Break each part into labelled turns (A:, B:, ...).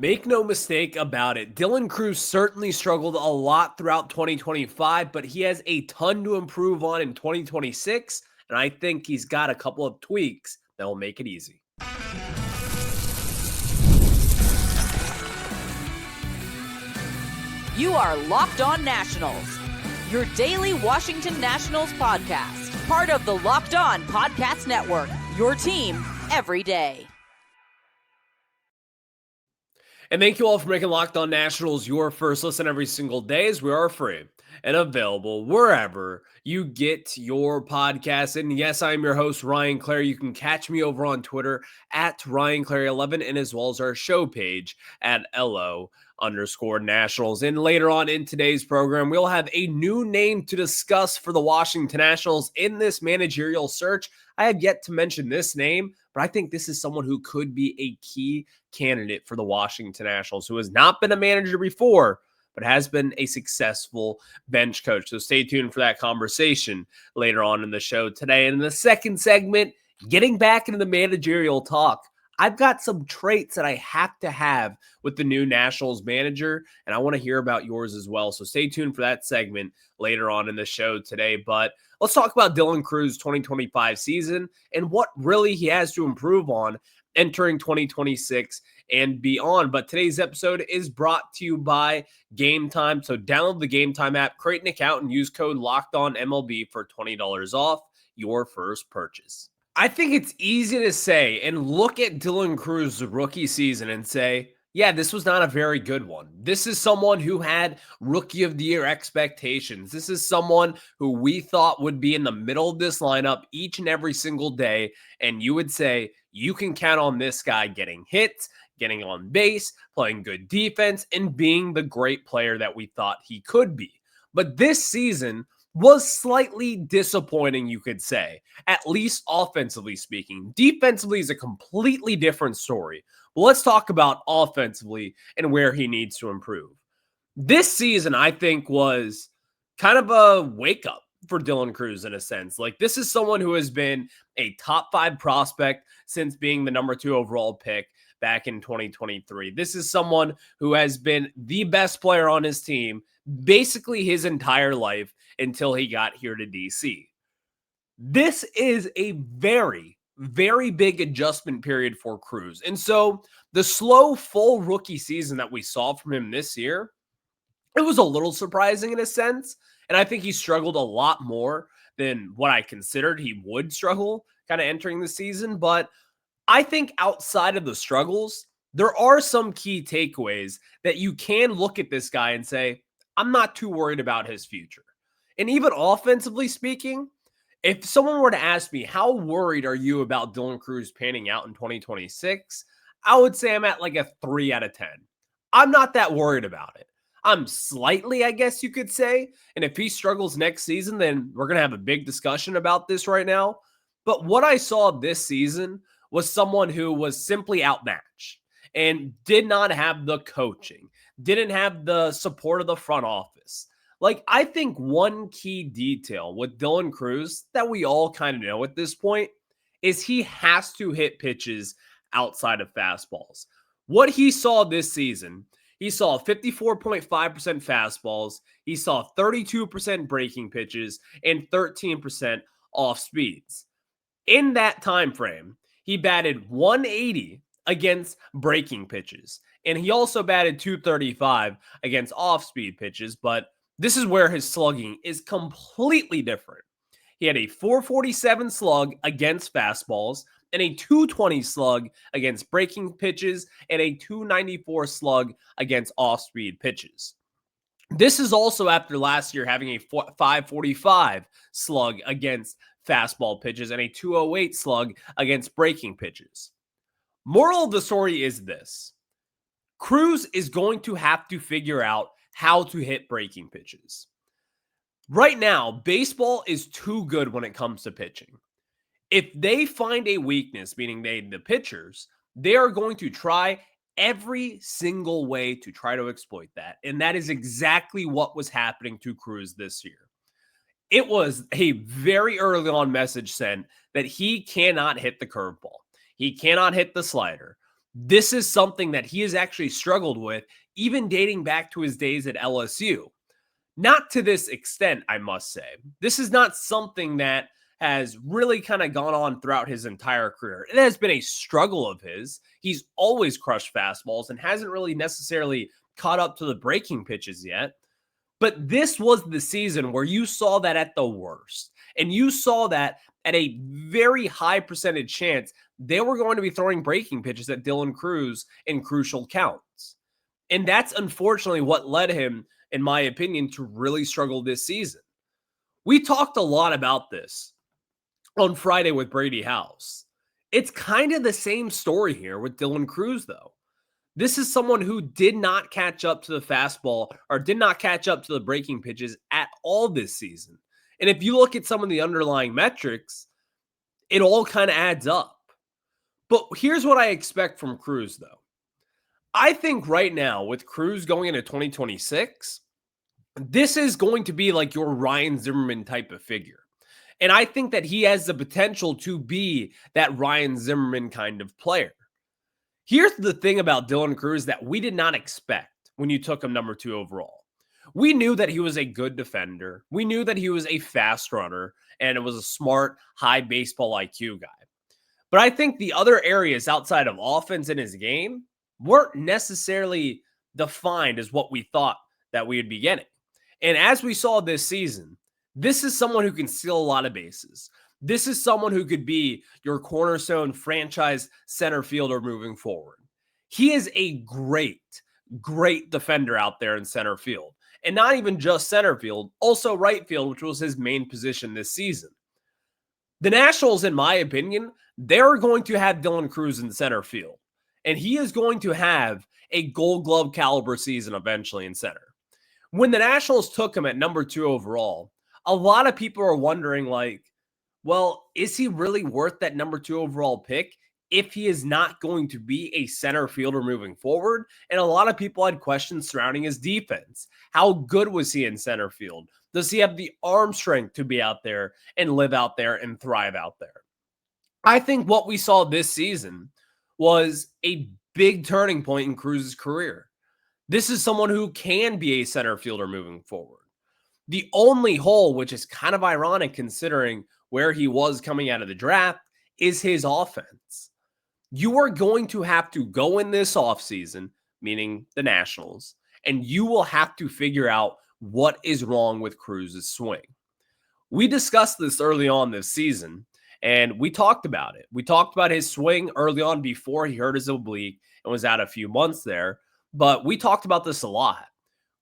A: Make no mistake about it. Dylan Cruz certainly struggled a lot throughout 2025, but he has a ton to improve on in 2026. And I think he's got a couple of tweaks that will make it easy.
B: You are Locked On Nationals, your daily Washington Nationals podcast, part of the Locked On Podcast Network, your team every day.
A: And thank you all for making Locked On Nationals your first listen every single day, as we are free and available wherever you get your podcasts. And yes, I'm your host, Ryan Clary. You can catch me over on Twitter at RyanClary11 and as well as our show page at LO_Nationals. And later on in today's program, we'll have a new name to discuss for the Washington Nationals in this managerial search. I have yet to mention this name, but I think this is someone who could be a key candidate for the Washington Nationals, who has not been a manager before, but has been a successful bench coach. So stay tuned for that conversation later on in the show today. And in the second segment, getting back into the managerial talk, I've got some traits that I have to have with the new Nationals manager, and I want to hear about yours as well. So stay tuned for that segment later on in the show today. But let's talk about Dylan Cruz's 2025 season and what really he has to improve on entering 2026 and beyond. But today's episode is brought to you by Game Time. So download the Game Time app, create an account, and use code LOCKEDONMLB for $20 off your first purchase. I think it's easy to say and look at Dylan Cruz's rookie season and say, yeah, this was not a very good one. This is someone who had rookie of the year expectations. This is someone who we thought would be in the middle of this lineup each and every single day. And you would say, you can count on this guy getting hits, getting on base, playing good defense, and being the great player that we thought he could be. But this season was slightly disappointing, you could say, at least offensively speaking. Defensively is a completely different story. But let's talk about offensively and where he needs to improve. This season, I think, was kind of a wake-up for Dylan Cruz in a sense. Like, this is someone who has been a top 5 prospect since being the number 2 overall pick back in 2023. This is someone who has been the best player on his team basically his entire life until he got here to DC. This is a very, very big adjustment period for Cruz. And so the slow, full rookie season that we saw from him this year, it was a little surprising in a sense. And I think he struggled a lot more than what I considered he would struggle kind of entering the season. But I think outside of the struggles, there are some key takeaways that you can look at this guy and say, I'm not too worried about his future. And even offensively speaking, if someone were to ask me, how worried are you about Dylan Cruz panning out in 2026? I would say I'm at like a 3 out of 10. I'm not that worried about it. I'm slightly, I guess you could say. And if he struggles next season, then we're going to have a big discussion about this right now. But what I saw this season was someone who was simply outmatched and did not have the coaching, didn't have the support of the front office. Like, I think one key detail with Dylan Cruz that we all kind of know at this point is he has to hit pitches outside of fastballs. What he saw this season, he saw 54.5% fastballs, he saw 32% breaking pitches, and 13% off speeds. In that time frame, he batted 180 against breaking pitches, and he also batted 235 against off-speed pitches, but this is where his slugging is completely different. He had a 447 slug against fastballs and a 220 slug against breaking pitches and a 294 slug against off-speed pitches. This is also after last year having a 545 slug against fastball pitches and a 208 slug against breaking pitches. Moral of the story is this. Cruz is going to have to figure out how to hit breaking pitches. Right now, baseball is too good when it comes to pitching. If they find a weakness, meaning the pitchers, they are going to try every single way to try to exploit that. And that is exactly what was happening to Cruz this year. It was a very early on message sent that he cannot hit the curveball. He cannot hit the slider. This is something that he has actually struggled with, even dating back to his days at LSU. Not to this extent, I must say. This is not something that has really kind of gone on throughout his entire career. It has been a struggle of his. He's always crushed fastballs and hasn't really necessarily caught up to the breaking pitches yet. But this was the season where you saw that at the worst. And you saw that at a very high percentage chance they were going to be throwing breaking pitches at Dylan Crews in crucial counts. And that's unfortunately what led him, in my opinion, to really struggle this season. We talked a lot about this on Friday with Brady House. It's kind of the same story here with Dylan Crews, though. This is someone who did not catch up to the fastball or did not catch up to the breaking pitches at all this season. And if you look at some of the underlying metrics, it all kind of adds up. But here's what I expect from Crews, though. I think right now, with Crews going into 2026, this is going to be like your Ryan Zimmerman type of figure. And I think that he has the potential to be that Ryan Zimmerman kind of player. Here's the thing about Dylan Crews that we did not expect when you took him number 2 overall. We knew that he was a good defender. We knew that he was a fast runner and it was a smart, high baseball IQ guy. But I think the other areas outside of offense in his game weren't necessarily defined as what we thought that we would be getting. And as we saw this season, this is someone who can steal a lot of bases. This is someone who could be your cornerstone franchise center fielder moving forward. He is a great defender out there in center field. And not even just center field, also right field, which was his main position this season. The Nationals, in my opinion, they're going to have Dylan Crews in center field. And he is going to have a Gold Glove caliber season eventually in center. When the Nationals took him at number 2 overall, a lot of people are wondering, like, well, is he really worth that number 2 overall pick if he is not going to be a center fielder moving forward? And a lot of people had questions surrounding his defense. How good was he in center field? Does he have the arm strength to be out there and live out there and thrive out there? I think what we saw this season was a big turning point in Cruz's career. This is someone who can be a center fielder moving forward. The only hole, which is kind of ironic considering where he was coming out of the draft, is his offense. You are going to have to go in this offseason, meaning the Nationals, and you will have to figure out what is wrong with Cruz's swing. We discussed this early on this season, and we talked about it. We talked about his swing early on before he hurt his oblique and was out a few months there, but we talked about this a lot.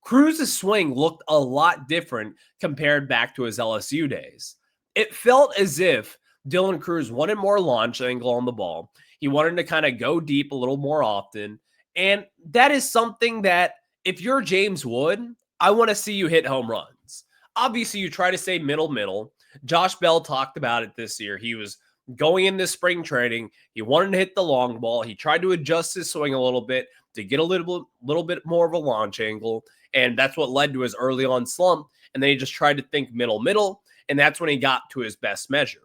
A: Cruz's swing looked a lot different compared back to his LSU days. It felt as if Dylan Crews wanted more launch angle on the ball. He wanted to kind of go deep a little more often. And that is something that if you're James Wood, I want to see you hit home runs. Obviously, you try to stay middle. Josh Bell talked about it this year. He was going into spring training. He wanted to hit the long ball. He tried to adjust his swing a little bit to get a little bit more of a launch angle. And that's what led to his early on slump. And then he just tried to think middle. And that's when he got to his best measure.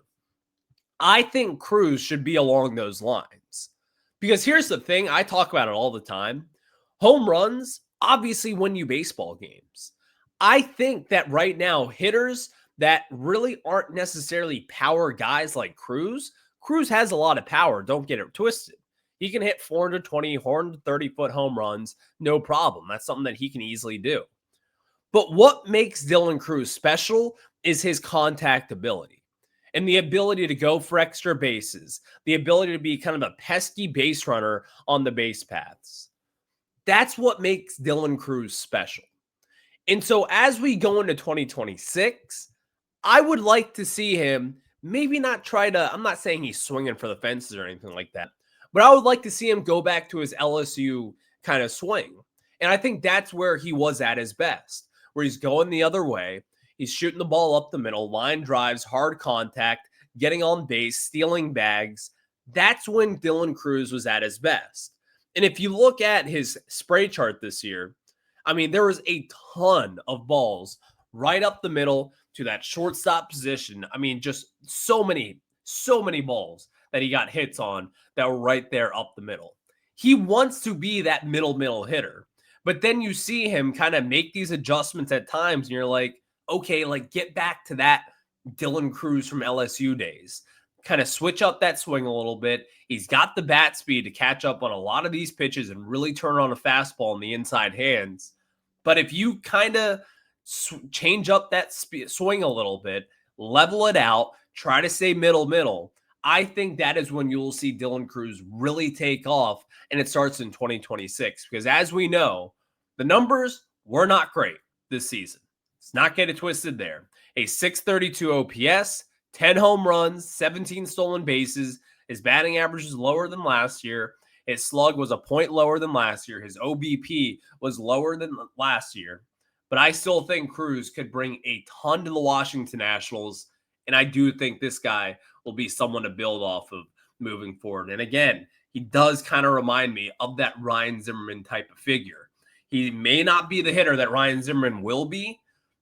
A: I think Crews should be along those lines. Because here's the thing, I talk about it all the time. Home runs obviously win you baseball games. I think that right now, hitters that really aren't necessarily power guys like Crews has a lot of power, don't get it twisted. He can hit 420, 430-foot home runs, no problem. That's something that he can easily do. But what makes Dylan Crews special is his contact ability and the ability to go for extra bases, the ability to be kind of a pesky base runner on the base paths. That's what makes Dylan Crews special. And so as we go into 2026, I would like to see him maybe not try to, I'm not saying he's swinging for the fences or anything like that, but I would like to see him go back to his LSU kind of swing. And I think that's where he was at his best, where he's going the other way. He's shooting the ball up the middle, line drives, hard contact, getting on base, stealing bags. That's when Dylan Crews was at his best. And if you look at his spray chart this year, I mean, there was a ton of balls right up the middle to that shortstop position. I mean, just so many balls that he got hits on that were right there up the middle. He wants to be that middle hitter. But then you see him kind of make these adjustments at times, and you're like, okay, like get back to that Dylan Cruz from LSU days. Kind of switch up that swing a little bit. He's got the bat speed to catch up on a lot of these pitches and really turn on a fastball in the inside hands. But if you kind of change up that swing a little bit, level it out, try to stay middle, I think that is when you'll see Dylan Cruz really take off, and it starts in 2026. Because as we know, the numbers were not great this season. Let's not get it twisted there. A 632 OPS, 10 home runs, 17 stolen bases. His batting average is lower than last year. His slug was a point lower than last year. His OBP was lower than last year. But I still think Cruz could bring a ton to the Washington Nationals. And I do think this guy will be someone to build off of moving forward. And again, he does kind of remind me of that Ryan Zimmerman type of figure. He may not be the hitter that Ryan Zimmerman will be,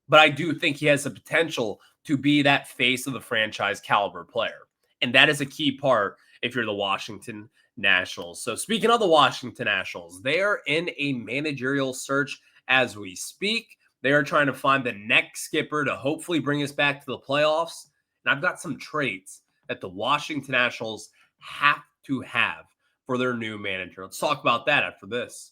A: but I do think he has the potential to be that face of the franchise caliber player. And that is a key part if you're the Washington Nationals. So speaking of the Washington Nationals, they are in a managerial search as we speak. They are trying to find the next skipper to hopefully bring us back to the playoffs. And I've got some traits that the Washington Nationals have to have for their new manager. Let's talk about that after this.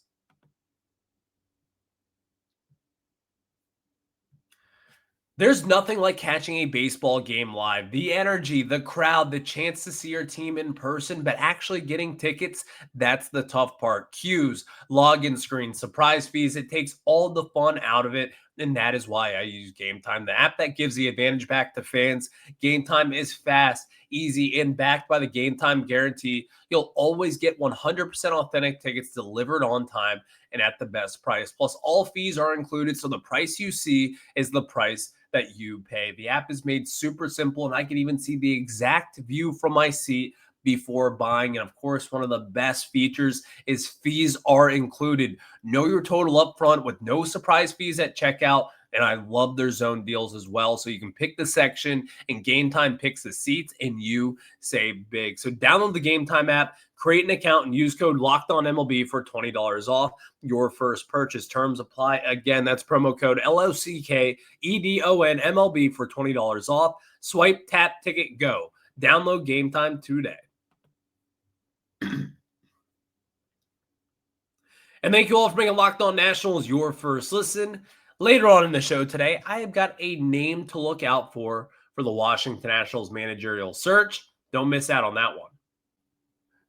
A: There's nothing like catching a baseball game live. The energy, the crowd, the chance to see your team in person, but actually getting tickets, that's the tough part. Queues, login screens, surprise fees, it takes all the fun out of it. And that is why I use Game Time, the app that gives the advantage back to fans. Game Time is fast, easy, and backed by the Game Time guarantee. You'll always get 100% authentic tickets delivered on time and at the best price. Plus, all fees are included, so the price you see is the price that you pay. The app is made super simple, and I can even see the exact view from my seat before buying. And of course, one of the best features is fees are included. Know your total upfront with no surprise fees at checkout. And I love their zone deals as well. So you can pick the section and Game Time picks the seats and you save big. So download the Game Time app, create an account, and use code LOCKEDONMLB for $20 off your first purchase. Terms apply. Again, that's promo code LOCKEDONMLB for $20 off. Swipe, tap, ticket, go. Download Game Time today. And thank you all for making Locked On Nationals your first listen. Later on in the show today, I have got a name to look out for the Washington Nationals managerial search. Don't miss out on that one.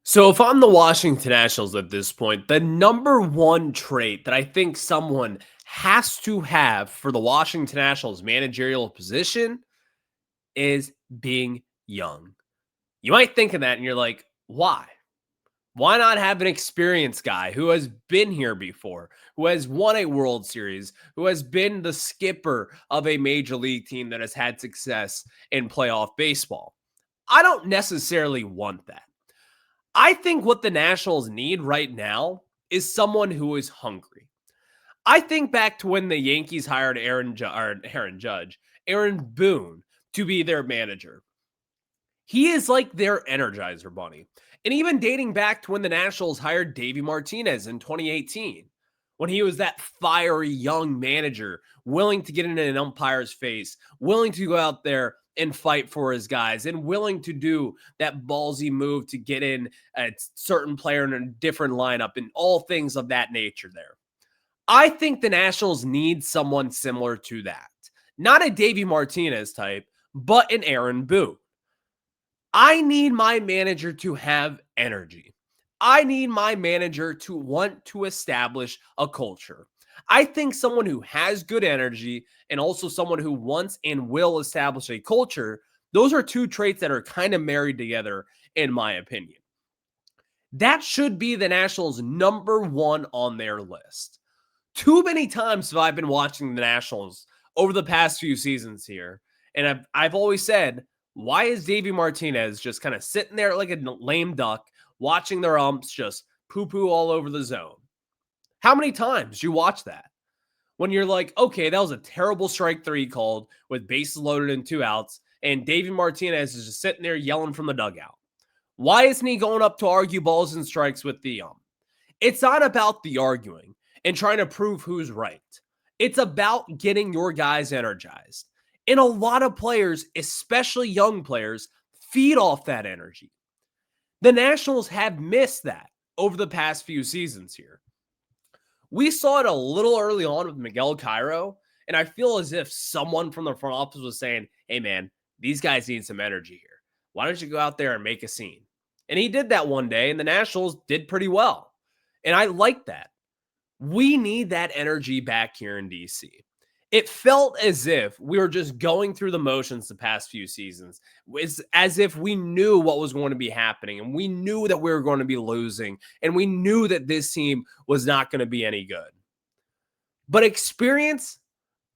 A: So if I'm the Washington Nationals at this point, the number one trait that I think someone has to have for the Washington Nationals managerial position is being young. You might think of that and you're like, why? Why not have an experienced guy who has been here before, who has won a World Series, who has been the skipper of a major league team that has had success in playoff baseball? I don't necessarily want that. I think what the Nationals need right now is someone who is hungry. I think back to when the Yankees hired Aaron Boone to be their manager. He is like their Energizer Bunny. And even dating back to when the Nationals hired Davey Martinez in 2018, when he was that fiery young manager, willing to get into an umpire's face, willing to go out there and fight for his guys, and willing to do that ballsy move to get in a certain player in a different lineup and all things of that nature there. I think the Nationals need someone similar to that. Not a Davey Martinez type, but an Aaron Boone. I need my manager to have energy. I need my manager to want to establish a culture. I think someone who has good energy and also someone who wants and will establish a culture, those are two traits that are kind of married together, in my opinion. That should be the Nationals' number one on their list. Too many times have I been watching the Nationals over the past few seasons here, and I've always said, why is Davey Martinez just kind of sitting there like a lame duck, watching their umps just poo-poo all over the zone? How many times do you watch that? When you're like, okay, that was a terrible strike three called with bases loaded and 2 outs, and Davey Martinez is just sitting there yelling from the dugout. Why isn't he going up to argue balls and strikes with the ump? It's not about the arguing and trying to prove who's right. It's about getting your guys energized. And a lot of players, especially young players, feed off that energy. The Nationals have missed that over the past few seasons here. We saw it a little early on with Miguel Cairo, and I feel as if someone from the front office was saying, hey man, these guys need some energy here. Why don't you go out there and make a scene? And he did that one day, and the Nationals did pretty well. And I like that. We need that energy back here in DC. It felt as if we were just going through the motions the past few seasons. It's as if we knew what was going to be happening, and we knew that we were going to be losing, and we knew that this team was not going to be any good. But experience,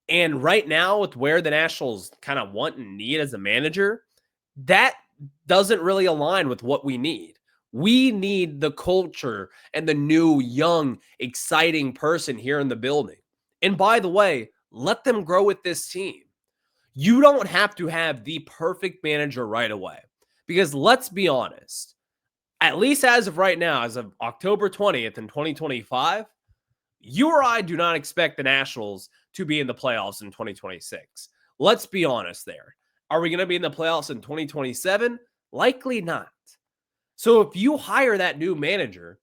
A: and right now with where the Nationals kind of want and need as a manager, that doesn't really align with what we need. We need the culture and the new, young, exciting person here in the building. And by the way, let them grow with this team. You don't have to have the perfect manager right away. Because let's be honest, at least as of right now, as of October 20th in 2025, you or I do not expect the Nationals to be in the playoffs in 2026. Let's be honest there. Are we going to be in the playoffs in 2027? Likely not. So if you hire that new manager,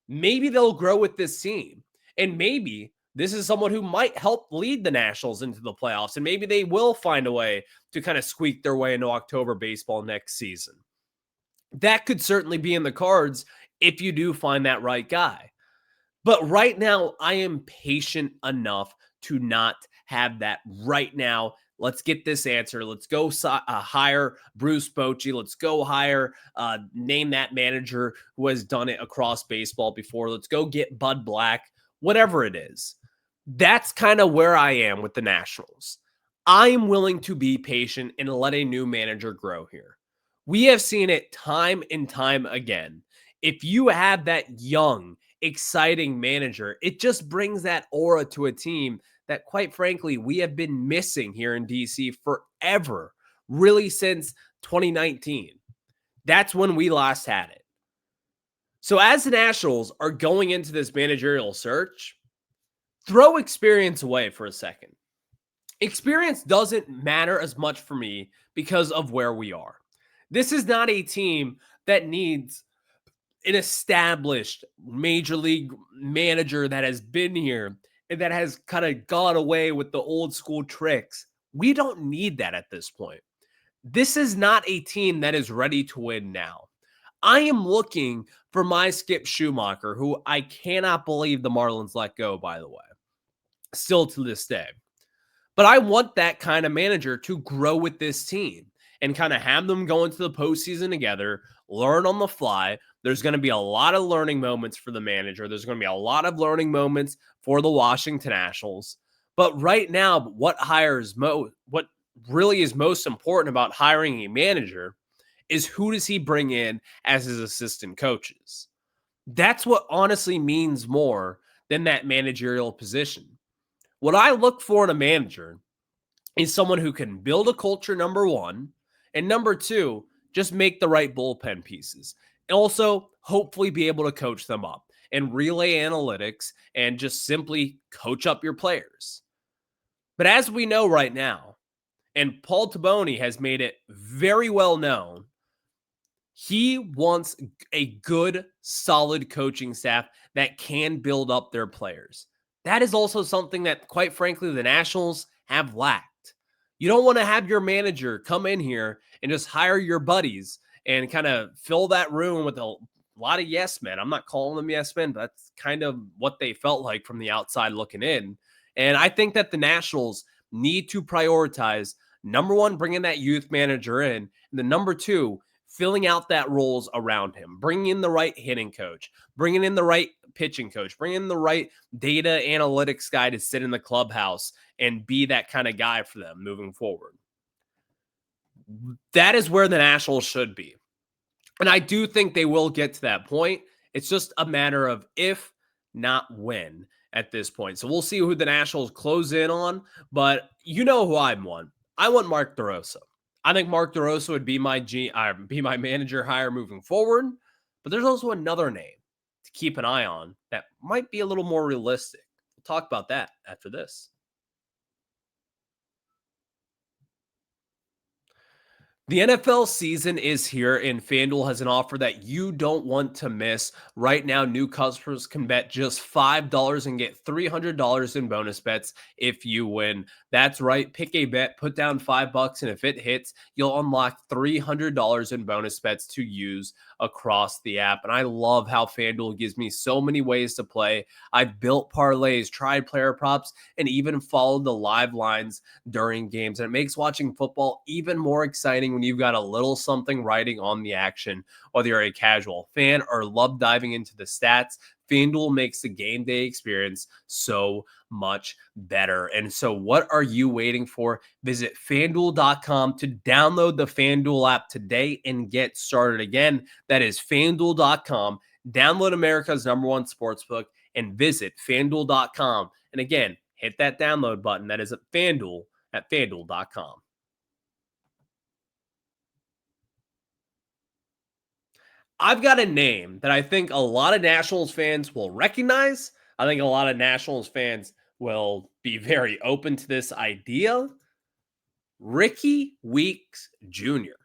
A: maybe they'll grow with this team. And maybe this is someone who might help lead the Nationals into the playoffs. And maybe they will find a way to kind of squeak their way into October baseball next season. That could certainly be in the cards if you do find that right guy. But right now, I am patient enough to not have that right now. Let's get this answer. Let's go hire Bruce Bochy. Let's go hire, name that manager who has done it across baseball before. Let's go get Bud Black, whatever it is. That's kind of where I am with the Nationals. I'm willing to be patient and let a new manager grow here. We have seen it time and time again. If you have that young, exciting manager, it just brings that aura to a team that, quite frankly, we have been missing here in DC forever, really since 2019. That's when we last had it. So as the Nationals are going into this managerial search, throw experience away for a second. Experience doesn't matter as much for me because of where we are. This is not a team that needs an established major league manager that has been here and that has kind of gone away with the old school tricks. We don't need that at this point. This is not a team that is ready to win now. I am looking for my Skip Schumacher, who I cannot believe the Marlins let go, by the way, still to this day. But I want that kind of manager to grow with this team and kind of have them go into the postseason together, learn on the fly. There's going to be a lot of learning moments for the manager. There's going to be a lot of learning moments for the Washington Nationals. But right now, what really is most important about hiring a manager is who does he bring in as his assistant coaches. That's what honestly means more than that managerial position. What I look for in a manager is someone who can build a culture, number one, and number two, just make the right bullpen pieces. And also, hopefully be able to coach them up and relay analytics and just simply coach up your players. But as we know right now, and Paul Taboni has made it very well known, he wants a good, solid coaching staff that can build up their players. That is also something that, quite frankly, the Nationals have lacked. You don't want to have your manager come in here and just hire your buddies and kind of fill that room with a lot of yes men. I'm not calling them yes men, but that's kind of what they felt like from the outside looking in. And I think that the Nationals need to prioritize, number one, bringing that youth manager in, and then number two, filling out that roles around him, bringing in the right hitting coach, bringing in the right pitching coach, bringing in the right data analytics guy to sit in the clubhouse and be that kind of guy for them moving forward. That is where the Nationals should be. And I do think they will get to that point. It's just a matter of if, not when at this point. So we'll see who the Nationals close in on, but you know who I want. I want Mark DeRosa. I think Mark DeRosa would be my manager hire moving forward, but there's also another name. to keep an eye on that might be a little more realistic. We'll talk about that after this. The NFL season is here, and FanDuel has an offer that you don't want to miss. Right now, new customers can bet just $5 and get $300 in bonus bets if you win. That's right. Pick a bet, put down $5, and if it hits, you'll unlock $300 in bonus bets to use across the app. And I love how FanDuel gives me so many ways to play. I've built parlays, tried player props, and even followed the live lines during games. And it makes watching football even more exciting when you've got a little something riding on the action, whether you're a casual fan or love diving into the stats. FanDuel makes the game day experience so much better. And so what are you waiting for? Visit FanDuel.com to download the FanDuel app today and get started. Again, that is FanDuel.com. Download America's #1 sportsbook and visit FanDuel.com. And again, hit that download button. That is at FanDuel.com. I've got a name that I think a lot of Nationals fans will recognize. I think a lot of Nationals fans will be very open to this idea. Rickie Weeks Jr.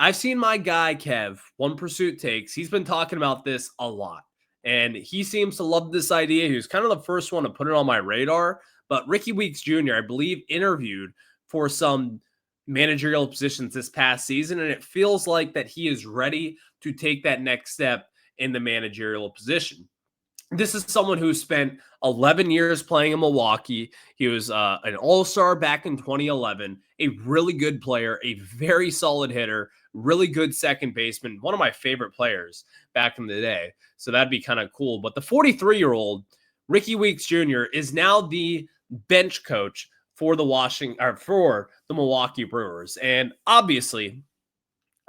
A: I've seen my guy, Kev, One Pursuit Takes. He's been talking about this a lot, and he seems to love this idea. He was kind of the first one to put it on my radar, but Rickie Weeks Jr., I believe, interviewed for some managerial positions this past season, and it feels like that he is ready to take that next step in the managerial position. This is someone who spent 11 years playing in Milwaukee. He was an all-star back in 2011, a really good player, a very solid hitter, really good second baseman, one of my favorite players back in the day. So that'd be kind of cool. But the 43-year-old Rickie Weeks Jr. is now the bench coach for the Milwaukee Brewers. And obviously,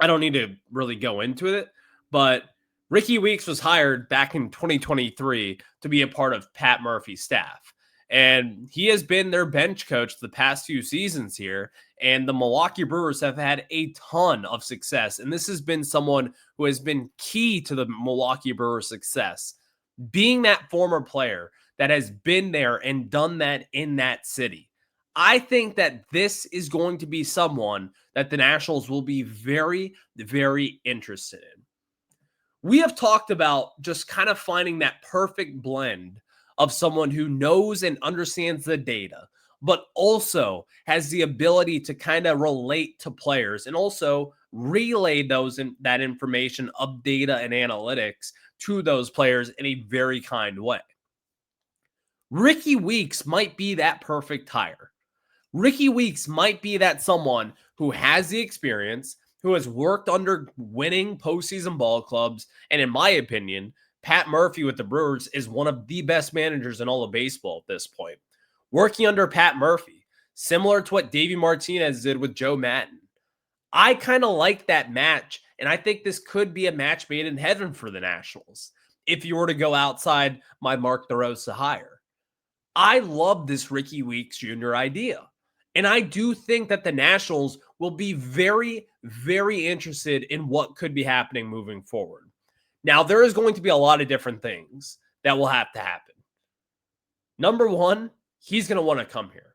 A: I don't need to really go into it, but Rickie Weeks was hired back in 2023 to be a part of Pat Murphy's staff. And he has been their bench coach the past few seasons here. And the Milwaukee Brewers have had a ton of success. And this has been someone who has been key to the Milwaukee Brewers' success. Being that former player that has been there and done that in that city. I think that this is going to be someone that the Nationals will be very, very interested in. We have talked about just kind of finding that perfect blend of someone who knows and understands the data, but also has the ability to kind of relate to players and also relay that information of data and analytics to those players in a very kind way. Rickie Weeks might be that perfect hire. Rickie Weeks might be that someone who has the experience, who has worked under winning postseason ball clubs. And in my opinion, Pat Murphy with the Brewers is one of the best managers in all of baseball at this point. Working under Pat Murphy, similar to what Davey Martinez did with Joe Maddon. I kind of like that match, and I think this could be a match made in heaven for the Nationals if you were to go outside my Mark DeRosa hire. I love this Rickie Weeks Jr. idea. And I do think that the Nationals will be very, very interested in what could be happening moving forward. Now, there is going to be a lot of different things that will have to happen. Number one, he's going to want to come here.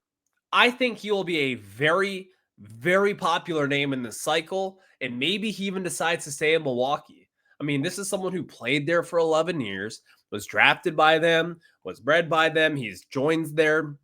A: I think he will be a very, very popular name in this cycle, and maybe he even decides to stay in Milwaukee. I mean, this is someone who played there for 11 years, was drafted by them, was bred by them. He's joined their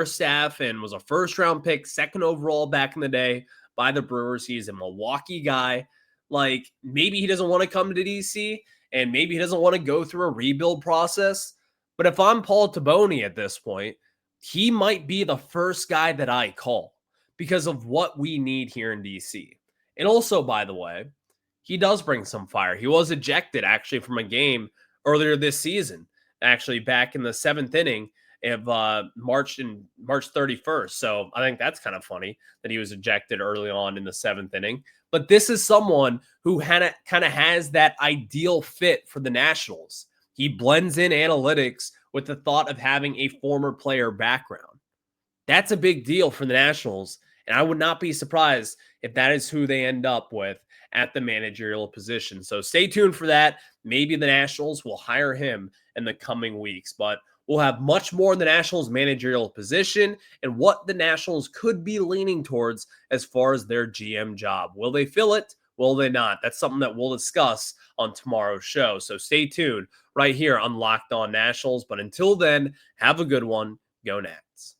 A: staff and was a first-round pick, second overall back in the day by the Brewers. He's a Milwaukee guy. Like, maybe he doesn't want to come to DC, and maybe he doesn't want to go through a rebuild process. But if I'm Paul Taboni at this point, he might be the first guy that I call because of what we need here in DC. And also, by the way, he does bring some fire. He was ejected, actually, from a game earlier this season, actually back in the 7th inning of March 31st. So I think that's kind of funny that he was ejected early on in the 7th inning. But this is someone who kind of has that ideal fit for the Nationals. He blends in analytics with the thought of having a former player background. That's a big deal for the Nationals. And I would not be surprised if that is who they end up with at the managerial position. So stay tuned for that. Maybe the Nationals will hire him in the coming weeks, but we'll have much more in the Nationals managerial position and what the Nationals could be leaning towards as far as their GM job. Will they fill it? Will they not? That's something that we'll discuss on tomorrow's show. So stay tuned right here on Locked On Nationals. But until then, have a good one. Go Nats.